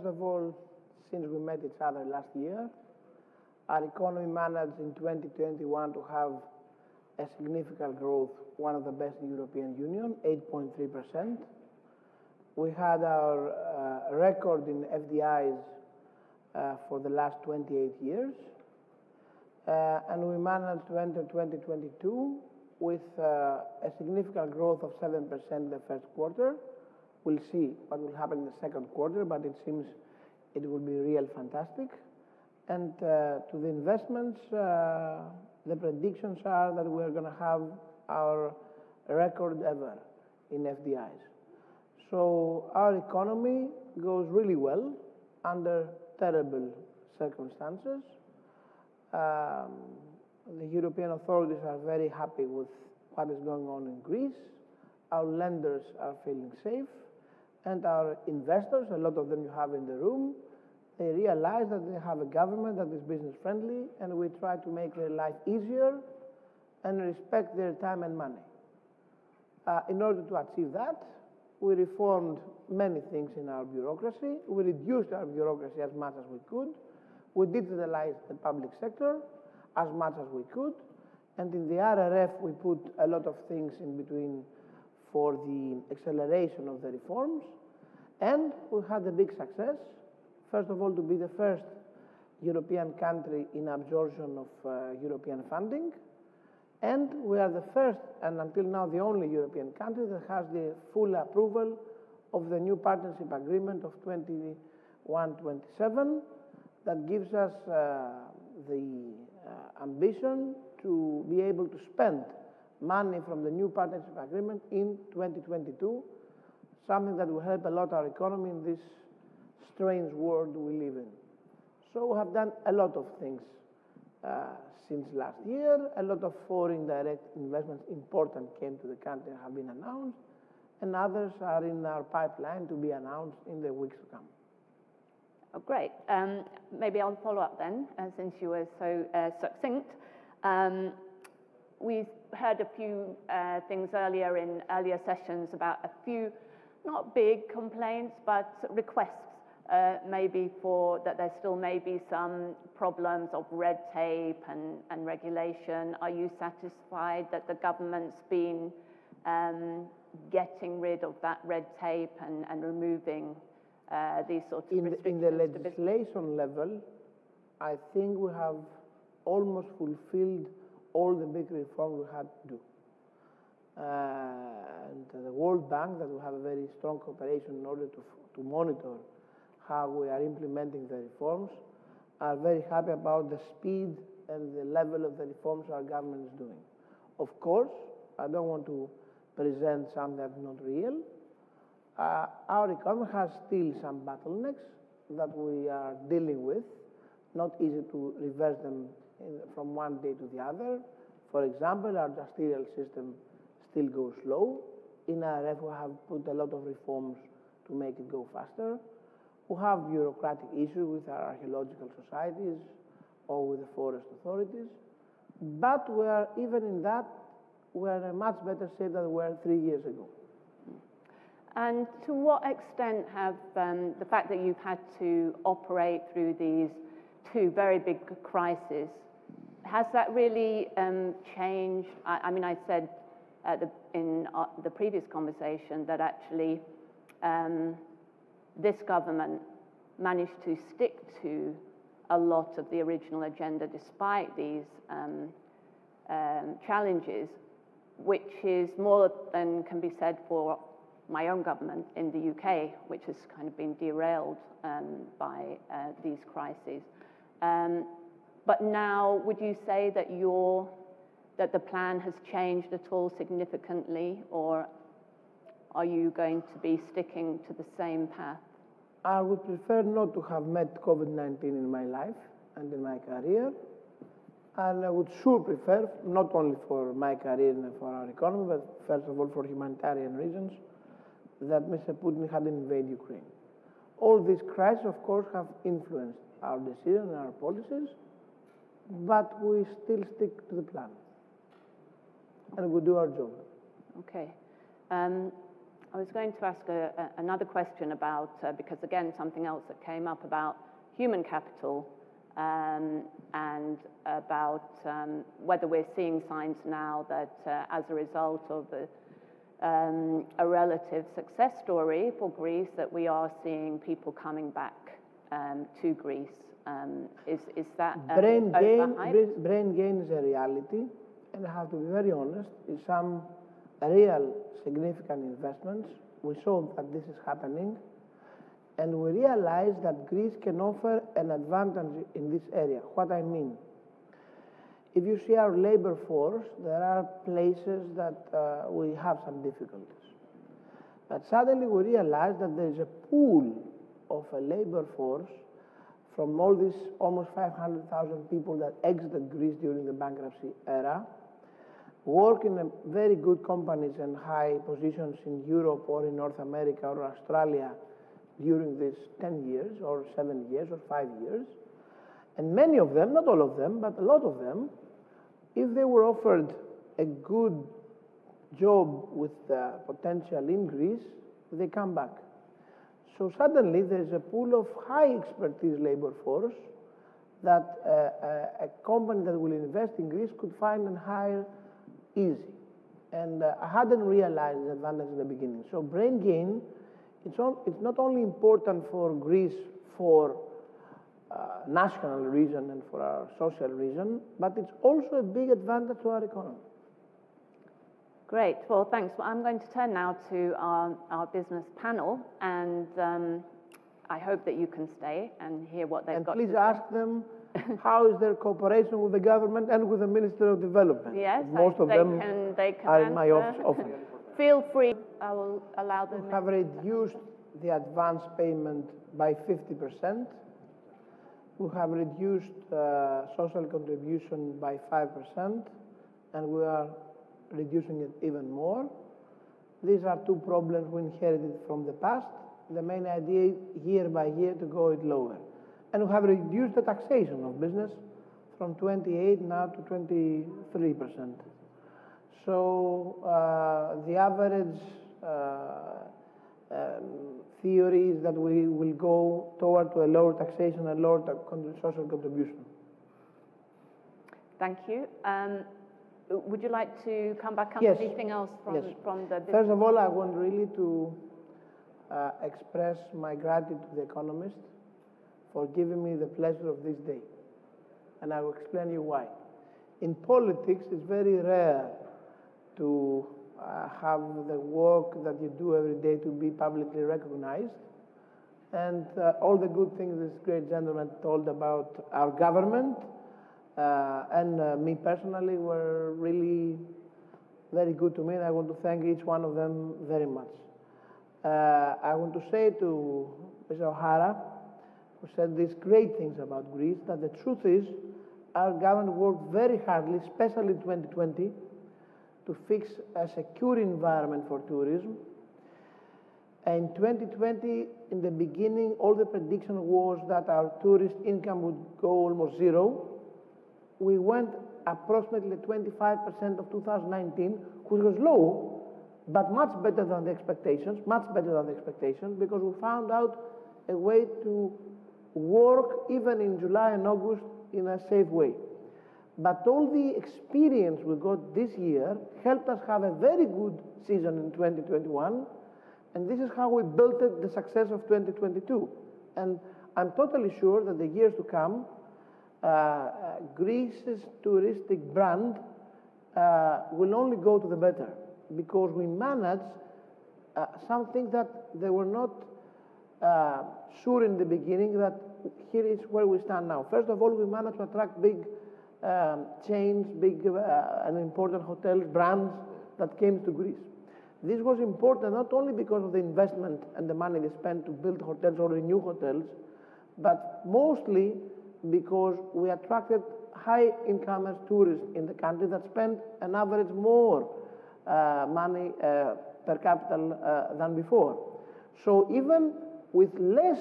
First of all, since we met each other last year, our economy managed in 2021 to have a significant growth, one of the best in the European Union, 8.3%. We had our record in FDIs for the last 28 years. And we managed to enter 2022 with a significant growth of 7% in the first quarter. We'll see what will happen in the second quarter, but it seems it will be real fantastic. And to the investments, the predictions are that we're going to have our record ever in FDIs. So our economy goes really well under terrible circumstances. The European authorities are very happy with what is going on in Greece. Our lenders are feeling safe. And our investors, a lot of them you have in the room, they realize that they have a government that is business friendly, and we try to make their life easier and respect their time and money. In order to achieve that, we reformed many things in our bureaucracy. We reduced our bureaucracy as much as we could. We digitalized the public sector as much as we could. And in the RRF, we put a lot of things in between for the acceleration of the reforms. And we had a big success. First of all, to be the first European country in absorption of European funding. And we are the first, and until now the only European country that has the full approval of the new partnership agreement of 21-27 that gives us the ambition to be able to spend money from the new partnership agreement in 2022, something that will help a lot our economy in this strange world we live in. So we have done a lot of things since last year. A lot of foreign direct investments important came to the country and have been announced, and others are in our pipeline to be announced in the weeks to come. Oh, great. Maybe I'll follow up then, since you were so succinct. We've heard a few things earlier in earlier sessions about a few, not big complaints, but requests maybe for that there still may be some problems of red tape and regulation. Are you satisfied that the government's been getting rid of that red tape and removing these sorts of restrictions? In the legislation level, I think we have almost fulfilled all the big reforms we had to do. And the World Bank, that we have a very strong cooperation in order to monitor how we are implementing the reforms, are very happy about the speed and the level of the reforms our government is doing. Of course, I don't want to present something that's not real. Our economy has still some bottlenecks that we are dealing with. Not easy to reverse them from one day to the other. For example, our justicial system still goes slow. In RF, we have put a lot of reforms to make it go faster. We have bureaucratic issues with our archaeological societies or with the forest authorities. But we are, even in that, we are in a much better shape than we were 3 years ago. And to what extent have the fact that you've had to operate through these two very big crises, has that really changed? I mean, I said in the previous conversation that actually this government managed to stick to a lot of the original agenda despite these challenges, which is more than can be said for my own government in the UK, which has kind of been derailed by these crises. But now, would you say that that the plan has changed at all significantly, or are you going to be sticking to the same path? I would prefer not to have met COVID-19 in my life and in my career. And I would sure prefer, not only for my career and for our economy, but first of all for humanitarian reasons, that Mr. Putin hadn't invaded Ukraine. All these crises, of course, have influenced our decisions and our policies, but we still stick to the plan. And we do our job. Okay. I was going to ask another question about, because again, something else that came up about human capital and about whether we're seeing signs now that as a result of a relative success story for Greece, that we are seeing people coming back to Greece. Is that brain gain is a reality, and I have to be very honest, in some real significant investments, we saw that this is happening, and we realized that Greece can offer an advantage in this area. What I mean, if you see our labor force, there are places that we have some difficulties. But suddenly we realized that there is a pool of a labor force from all these almost 500,000 people that exited Greece during the bankruptcy era, work in very good companies and high positions in Europe or in North America or Australia during these 10 years or 7 years or 5 years. And many of them, not all of them, but a lot of them, if they were offered a good job with potential in Greece, they come back. So suddenly there is a pool of high expertise labor force that a company that will invest in Greece could find and hire easy. And I hadn't realized the advantage in the beginning. So brain gain, it's not only important for Greece for national reason and for our social reason, but it's also a big advantage to our economy. Great. Well, thanks. Well, I'm going to turn now to our business panel, and I hope that you can stay and hear what they've got to say. And please ask them how is their cooperation with the government and with the Minister of Development. Yes, most of them are in my office often. Feel free. I will allow them. We have reduced the advance payment by 50%. We have reduced social contribution by 5%, and we are reducing it even more. These are two problems we inherited from the past. The main idea is year by year to go it lower. And we have reduced the taxation of business from 28 now to 23%. So the average theory is that we will go toward to a lower taxation and lower social contribution. Thank you. Would you like to come back on yes. anything else from the business? First of all, I want really to express my gratitude to the Economist for giving me the pleasure of this day. And I will explain you why. In politics, it's very rare to have the work that you do every day to be publicly recognized. And all the good things this great gentleman told about our government and me personally were really very good to me, and I want to thank each one of them very much. I want to say to Mr. O'Hara, who said these great things about Greece, that the truth is our government worked very hardly, especially in 2020, to fix a secure environment for tourism. In 2020, in the beginning, all the prediction was that our tourist income would go almost zero. We went approximately 25% of 2019, which was low, but much better than the expectations, because we found out a way to work even in July and August in a safe way. But all the experience we got this year helped us have a very good season in 2021, and this is how we built the success of 2022. And I'm totally sure that the years to come, Greece's touristic brand will only go to the better, because we managed something that they were not sure in the beginning, that here is where we stand now. First of all, we managed to attract big chains, big and important hotels, brands that came to Greece. This was important not only because of the investment and the money they spent to build hotels or renew hotels, but mostly because we attracted high-income tourists in the country that spent an average more money per capita than before. So even with less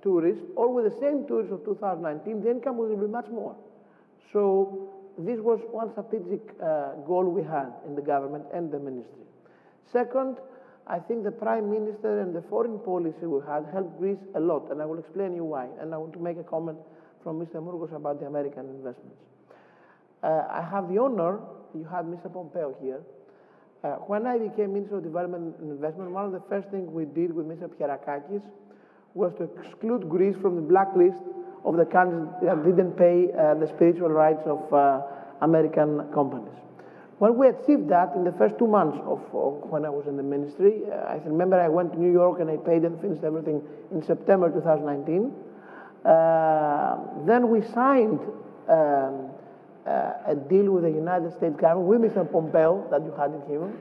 tourists or with the same tourists of 2019, the income will be much more. So this was one strategic goal we had in the government and the ministry. Second, I think the Prime Minister and the foreign policy we had helped Greece a lot, and I will explain you why. And I want to make a comment from Mr. Mourgos about the American investments. I have the honor, you had Mr. Pompeo here. When I became Minister of Development and Investment, one of the first things we did with Mr. Pierakakis was to exclude Greece from the blacklist of the countries that didn't pay the spiritual rights of American companies. When we achieved that in the first 2 months of when I was in the ministry, I remember I went to New York and I paid and finished everything in September 2019. Then we signed a deal with the United States government, with Mr. Pompeo, that you had in him,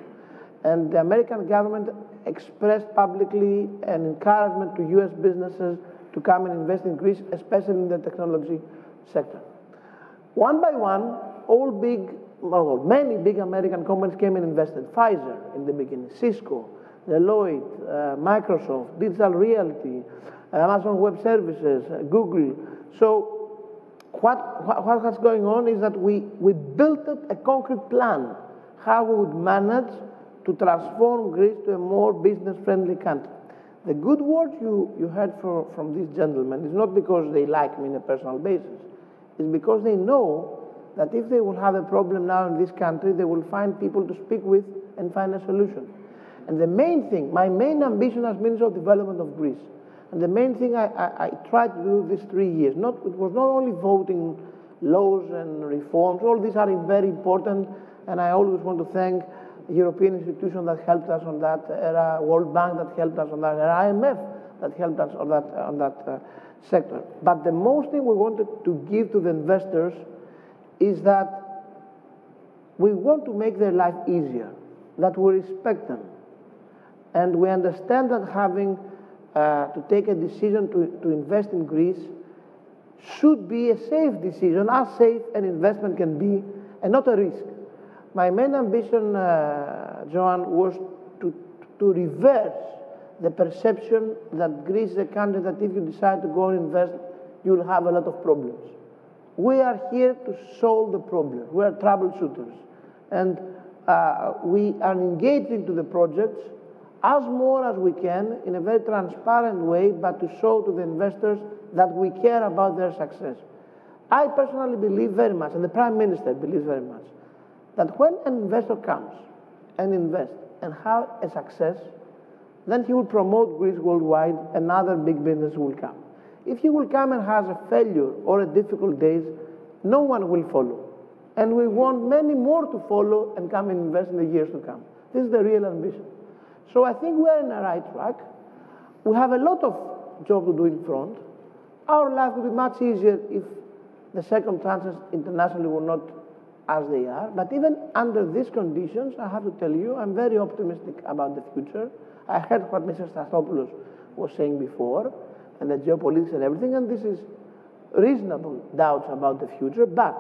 and the American government expressed publicly an encouragement to U.S. businesses to come and invest in Greece, especially in the technology sector. One by one, many big American companies came and invested. Pfizer in the beginning, Cisco, Deloitte, Microsoft, Digital Realty, Amazon Web Services, Google. So what's going on is that we built up a concrete plan how we would manage to transform Greece to a more business-friendly country. The good words you heard from these gentlemen is not because they like me on a personal basis. It's because they know that if they will have a problem now in this country, they will find people to speak with and find a solution. And the main thing, my main ambition as Minister of Development of Greece, and the main thing I tried to do these 3 years, it was not only voting laws and reforms, all these are very important, and I always want to thank European institutions that helped us on that era, World Bank that helped us on that era, IMF that helped us on that sector. But the most thing we wanted to give to the investors is that we want to make their life easier, that we respect them. And we understand that having to take a decision to invest in Greece should be a safe decision, as safe an investment can be, and not a risk. My main ambition, Joan, was to reverse the perception that Greece is a country that if you decide to go and invest, you'll have a lot of problems. We are here to solve the problem. We are troubleshooters. And we are engaged into the projects as more as we can in a very transparent way, but to show to the investors that we care about their success. I personally believe very much, and the Prime Minister believes very much, that when an investor comes and invests and have a success, then he will promote Greece worldwide and other big businesses will come. If he will come and has a failure or a difficult days, no one will follow. And we want many more to follow and come and invest in the years to come. This is the real ambition. So I think we are in the right track. We have a lot of job to do in front. Our life will be much easier if the circumstances internationally were not as they are. But even under these conditions, I have to tell you, I'm very optimistic about the future. I heard what Mr. Stathopoulos was saying before, and the geopolitics and everything, and this is reasonable doubts about the future, but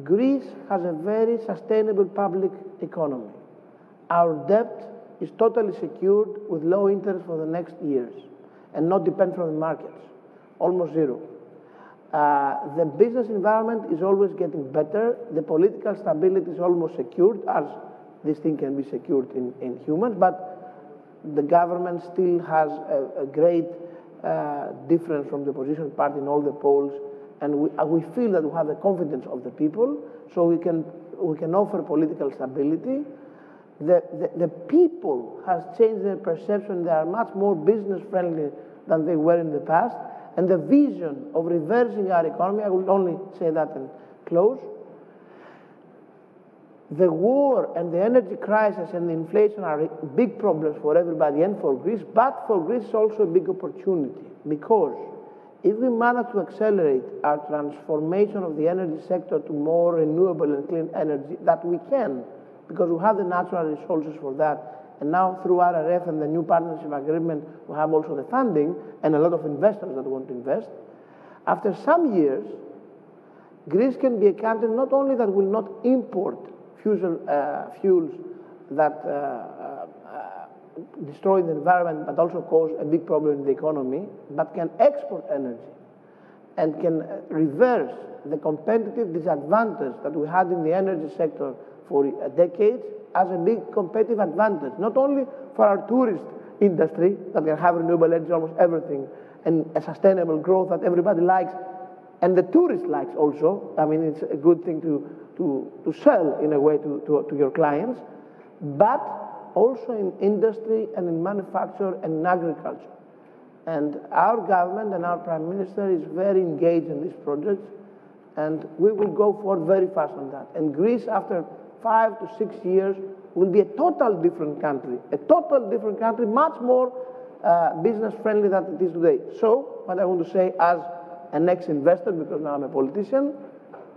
Greece has a very sustainable public economy. Our debt is totally secured with low interest for the next years and not depend from the markets, almost zero. The business environment is always getting better. The political stability is almost secured, as this thing can be secured in humans, but the government still has a great difference from the opposition party in all the polls, and we feel that we have the confidence of the people, so we can offer political stability. The people has changed their perception. They are much more business friendly than they were in the past, and the vision of reversing our economy, I will only say that and close. The war and the energy crisis and the inflation are big problems for everybody and for Greece, but for Greece it's also a big opportunity, because if we manage to accelerate our transformation of the energy sector to more renewable and clean energy, that we can, because we have the natural resources for that, and now through RRF and the new partnership agreement, we have also the funding and a lot of investors that want to invest. After some years, Greece can be a country not only that will not import fuels that destroy the environment but also cause a big problem in the economy, but can export energy and can reverse the competitive disadvantage that we had in the energy sector for decades as a big competitive advantage, not only for our tourist industry that can have renewable energy, almost everything, and a sustainable growth that everybody likes, and the tourist likes also. I mean, it's a good thing to sell in a way to your clients, but also in industry and in manufacture and in agriculture. And our government and our Prime Minister is very engaged in these projects, and we will go forward very fast on that. And Greece, after 5 to 6 years, will be a total different country, much more business-friendly than it is today. So, what I want to say as an ex-investor, because now I'm a politician,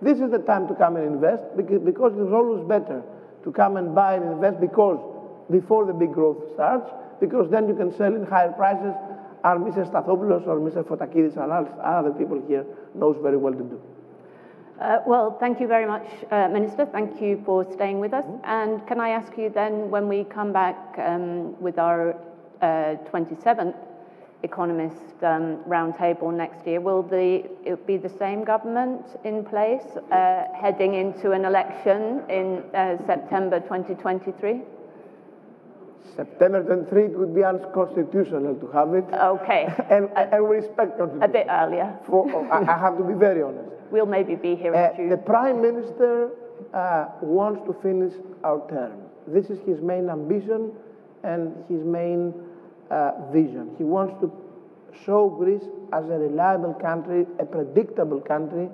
this is the time to come and invest, because it is always better to come and buy and invest before the big growth starts, because then you can sell in higher prices, as Mr. Stathopoulos or Mr. Fotakidis and other people here knows very well to do. Well, thank you very much, Minister. Thank you for staying with us. And can I ask you then, when we come back with our 27th Economist Roundtable next year, will it be the same government in place heading into an election in September 2023? September 23, it would be unconstitutional to have it. Okay. and we respect Constitution. A bit earlier. I have to be very honest. We'll maybe be here in June. The Prime Minister wants to finish our term. This is his main ambition and his main vision. He wants to show Greece as a reliable country, a predictable country,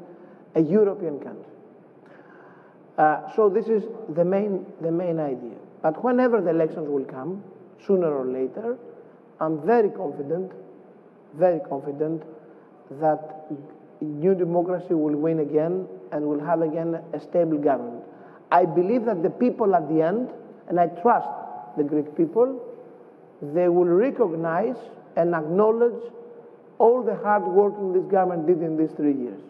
a European country. So this is the main idea. But whenever the elections will come, sooner or later, I'm very confident that New Democracy will win again and will have again a stable government. I believe that the people at the end, and I trust the Greek people, they will recognize and acknowledge all the hard work this government did in these 3 years.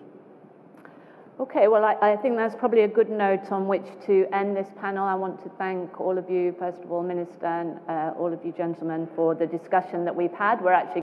Okay, well, I think that's probably a good note on which to end this panel. I want to thank all of you, first of all, Minister, and all of you gentlemen, for the discussion that we've had. We're actually